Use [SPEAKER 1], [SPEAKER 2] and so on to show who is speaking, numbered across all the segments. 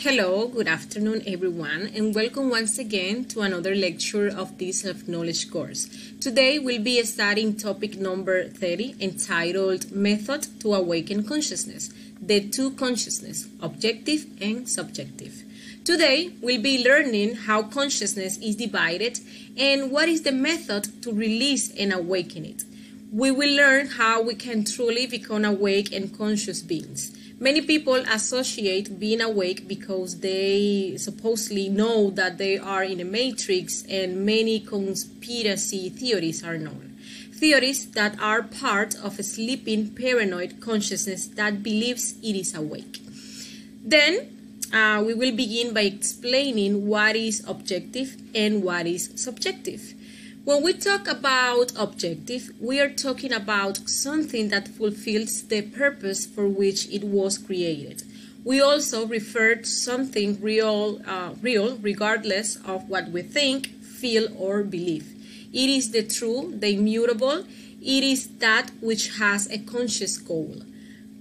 [SPEAKER 1] Hello, good afternoon everyone, and welcome once again to another lecture of this self-knowledge course. Today we'll be studying topic number 30 entitled Method to Awaken Consciousness, the two consciousness, objective and subjective. Today we'll be learning how consciousness is divided and what is the method to release and awaken it. We will learn how we can truly become awake and conscious beings. Many people associate being awake because they supposedly know that they are in a matrix, and many conspiracy theories are known. Theories that are part of a sleeping paranoid consciousness that believes it is awake. Then we will begin by explaining what is objective and what is subjective. When we talk about objective, we are talking about something that fulfills the purpose for which it was created. We also refer to something real regardless of what we think, feel, or believe. It is the true, the immutable. It is that which has a conscious goal.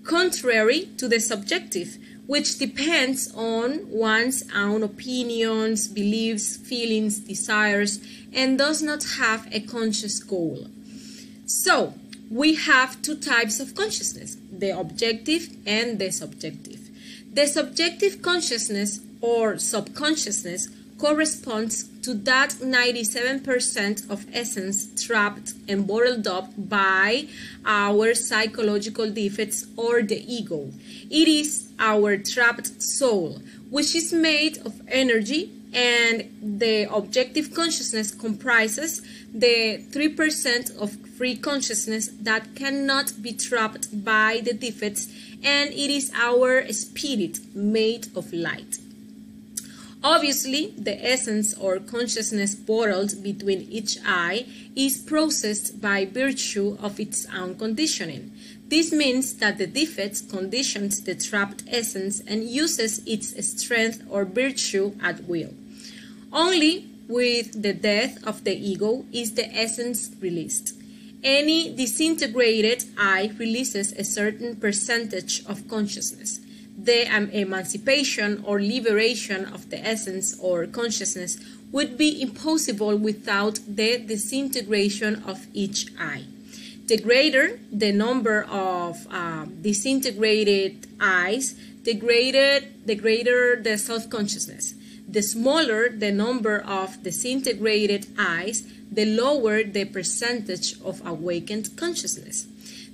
[SPEAKER 1] Contrary to the subjective, which depends on one's own opinions, beliefs, feelings, desires, and does not have a conscious goal. So, we have two types of consciousness, the objective and the subjective. The subjective consciousness or subconsciousness corresponds to that 97% of essence trapped and bottled up by our psychological defects or the ego. It is our trapped soul, which is made of energy, and the objective consciousness comprises the 3% of free consciousness that cannot be trapped by the defects, and it is our spirit made of light. Obviously, the essence or consciousness bottled between each eye is processed by virtue of its own conditioning. This means that the defect conditions the trapped essence and uses its strength or virtue at will. Only with the death of the ego is the essence released. Any disintegrated eye releases a certain percentage of consciousness. The emancipation or liberation of the essence or consciousness would be impossible without the disintegration of each eye. The greater the number of disintegrated eyes, the greater the self-consciousness. The smaller the number of disintegrated eyes, the lower the percentage of awakened consciousness.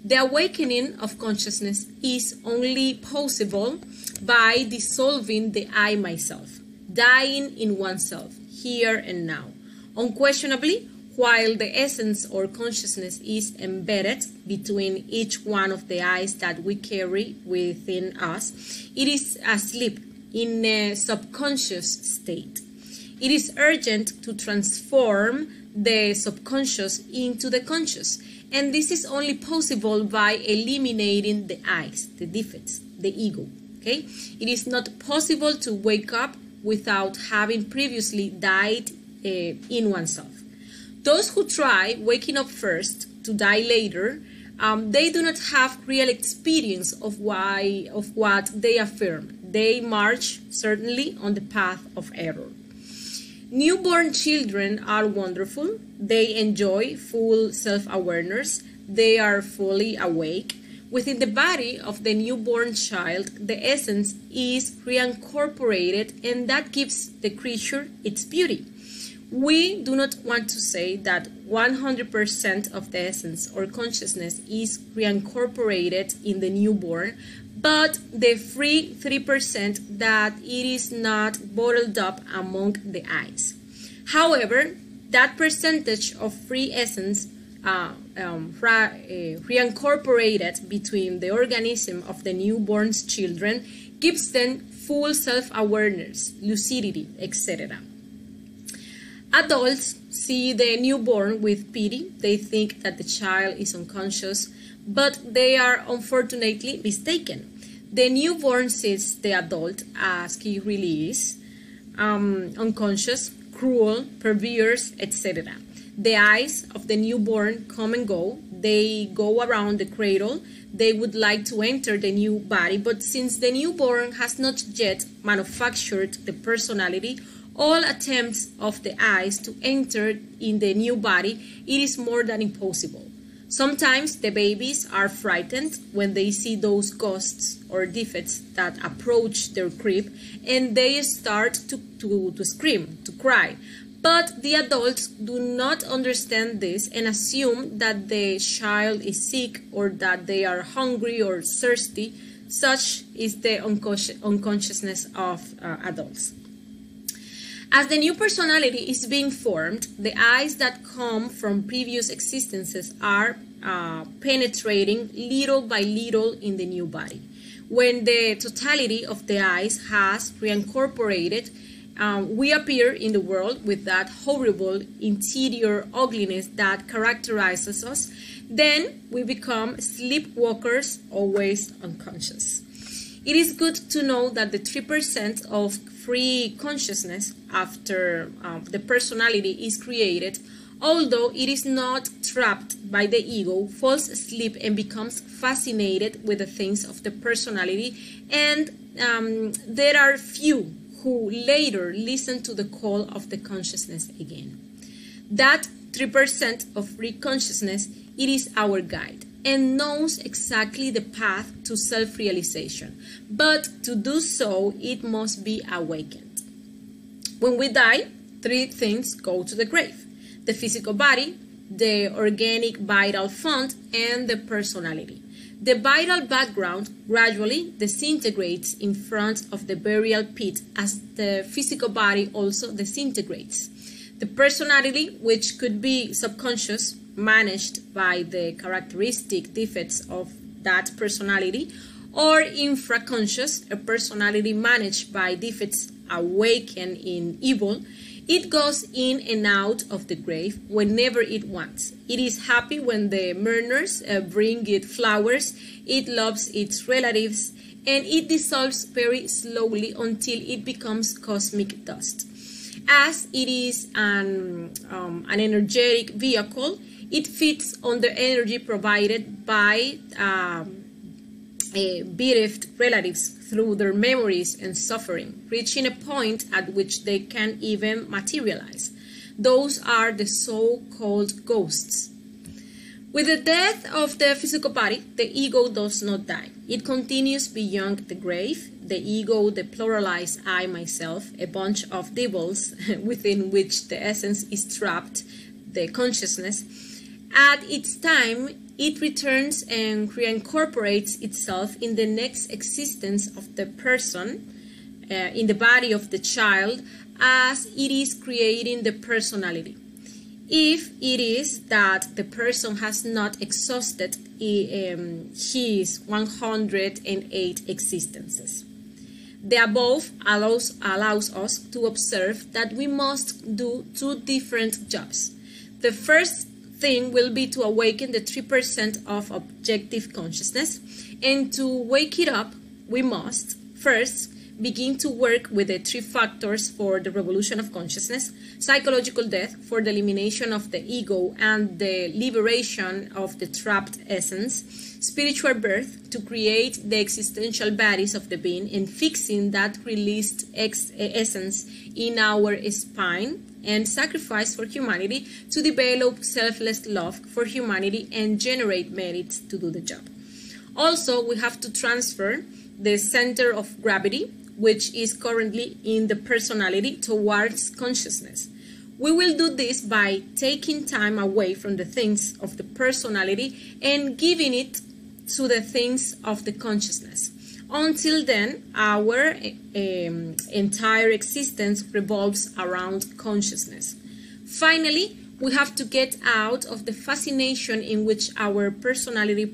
[SPEAKER 1] The awakening of consciousness is only possible by dissolving the I myself, dying in oneself, here and now. Unquestionably, while the essence or consciousness is embedded between each one of the eyes that we carry within us, it is asleep in a subconscious state. It is urgent to transform the subconscious into the conscious, and this is only possible by eliminating the eyes, the defects, the ego. Okay? It is not possible to wake up without having previously died in oneself. Those who try waking up first to die later, they do not have real experience of what they affirm. They march certainly on the path of error. Newborn children are wonderful. They enjoy full self-awareness. They are fully awake. Within the body of the newborn child, the essence is reincorporated, and that gives the creature its beauty. We do not want to say that 100% of the essence or consciousness is reincorporated in the newborn, but the free 3% that it is not bottled up among the eyes. However, that percentage of free essence reincorporated between the organism of the newborn's children gives them full self-awareness, lucidity, etc. Adults see the newborn with pity. They think that the child is unconscious, but they are unfortunately mistaken. The newborn sees the adult as he really is, unconscious, cruel, perverse, etc. The eyes of the newborn come and go. They go around the cradle. They would like to enter the new body, but since the newborn has not yet manufactured the personality, all attempts of the eyes to enter in the new body, it is more than impossible. Sometimes the babies are frightened when they see those ghosts or defects that approach their crib, and they start to scream, to cry. But the adults do not understand this and assume that the child is sick or that they are hungry or thirsty. Such is the unconsciousness of adults. As the new personality is being formed, the eyes that come from previous existences are penetrating little by little in the new body. When the totality of the eyes has reincorporated, we appear in the world with that horrible interior ugliness that characterizes us. Then we become sleepwalkers, always unconscious. It is good to know that the 3% of free consciousness after the personality is created, although it is not trapped by the ego, falls asleep and becomes fascinated with the things of the personality, and there are few who later listen to the call of the consciousness again. That 3% of free consciousness, it is our guide and knows exactly the path to self-realization. But to do so, it must be awakened. When we die, 3 things go to the grave: the physical body, the organic vital fund, and the personality. The vital background gradually disintegrates in front of the burial pit as the physical body also disintegrates. The personality, which could be subconscious, managed by the characteristic defects of that personality, or infraconscious, a personality managed by defects awakened in evil, it goes in and out of the grave whenever it wants. It is happy when the mourners bring it flowers, it loves its relatives, and it dissolves very slowly until it becomes cosmic dust. As it is an energetic vehicle, it feeds on the energy provided by bereaved relatives through their memories and suffering, reaching a point at which they can even materialize. Those are the so-called ghosts. With the death of the physical body, the ego does not die. It continues beyond the grave. The ego, the pluralized I, myself, a bunch of devils within which the essence is trapped, the consciousness. At its time, it returns and reincorporates itself in the next existence of the person, in the body of the child, as it is creating the personality. If it is that the person has not exhausted his 108 existences. The above allows us to observe that we must do 2 different jobs. The first thing will be to awaken the 3% of objective consciousness, and to wake it up, we must first begin to work with the 3 factors for the revolution of consciousness: psychological death for the elimination of the ego and the liberation of the trapped essence, spiritual birth to create the existential bodies of the being and fixing that released essence in our spine, and sacrifice for humanity to develop selfless love for humanity and generate merits to do the job. Also, we have to transfer the center of gravity, which is currently in the personality, towards consciousness. We will do this by taking time away from the things of the personality and giving it to the things of the consciousness. Until then, our entire existence revolves around consciousness. Finally, we have to get out of the fascination in which our personality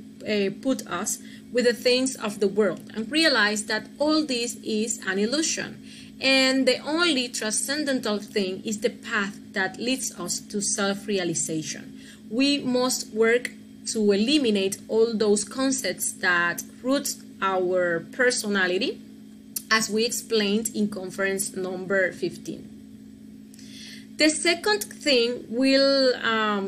[SPEAKER 1] put us with the things of the world and realize that all this is an illusion, and the only transcendental thing is the path that leads us to self-realization. We must work to eliminate all those concepts that root our personality, as we explained in conference number 15. The second thing we'll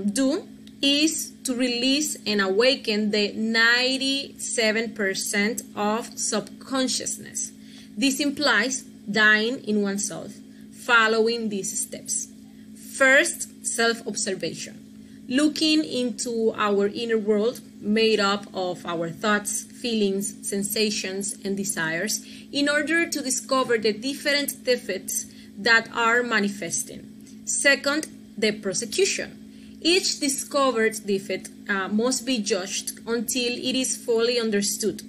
[SPEAKER 1] do is to release and awaken the 97% of subconsciousness. This implies dying in oneself, following these steps. First, self-observation. Looking into our inner world made up of our thoughts, feelings, sensations, and desires in order to discover the different defects that are manifesting. Second, the prosecution. Each discovered defect must be judged until it is fully understood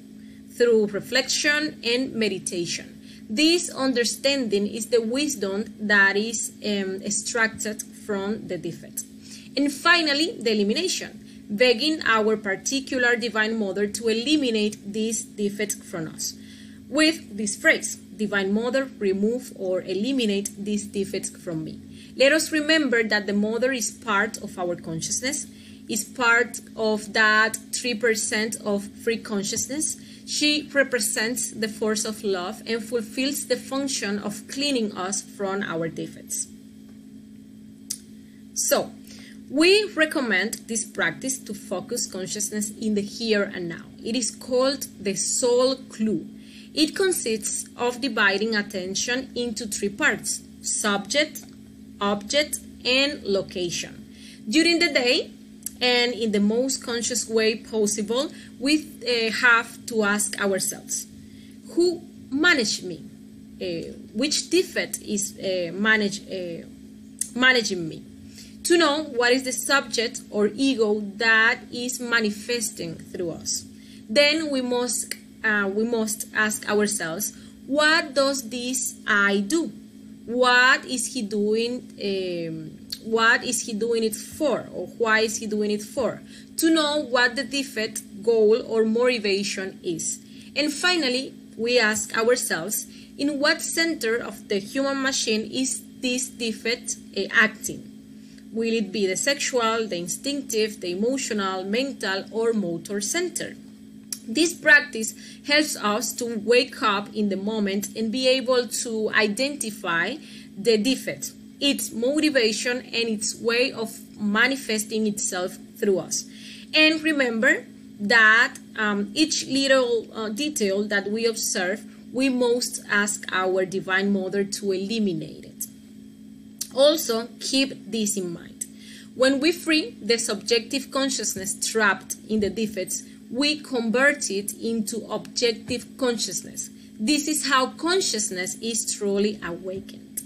[SPEAKER 1] through reflection and meditation. This understanding is the wisdom that is extracted from the defect. And finally, the elimination, begging our particular Divine Mother to eliminate this defect from us. With this phrase, Divine Mother, remove or eliminate this defect from me. Let us remember that the Mother is part of our consciousness, is part of that 3% of free consciousness. She represents the force of love and fulfills the function of cleaning us from our defects. So, we recommend this practice to focus consciousness in the here and now. It is called the soul clue. It consists of dividing attention into 3 parts: subject, object, and location. During the day, and in the most conscious way possible, we have to ask ourselves, who managed me? Which defect is managing me? To know what is the subject or ego that is manifesting through us. Then we must ask ourselves, what does this I do? What is he doing? What is he doing it for, or why is he doing it for? To know what the defect, goal, or motivation is. And finally, we ask ourselves, in what center of the human machine is this defect acting? Will it be the sexual, the instinctive, the emotional, mental, or motor center? This practice helps us to wake up in the moment and be able to identify the defect, its motivation, and its way of manifesting itself through us. And remember that each little detail that we observe, we must ask our Divine Mother to eliminate it. Also, keep this in mind. When we free the subjective consciousness trapped in the defects, we convert it into objective consciousness. This is how consciousness is truly awakened.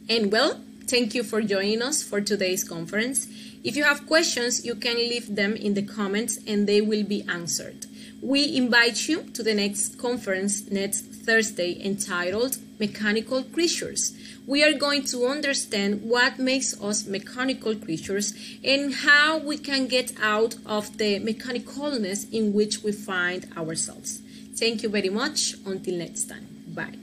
[SPEAKER 1] And well, thank you for joining us for today's conference. If you have questions, you can leave them in the comments and they will be answered. We invite you to the next conference next Thursday entitled Mechanical Creatures. We are going to understand what makes us mechanical creatures and how we can get out of the mechanicalness in which we find ourselves. Thank you very much. Until next time. Bye.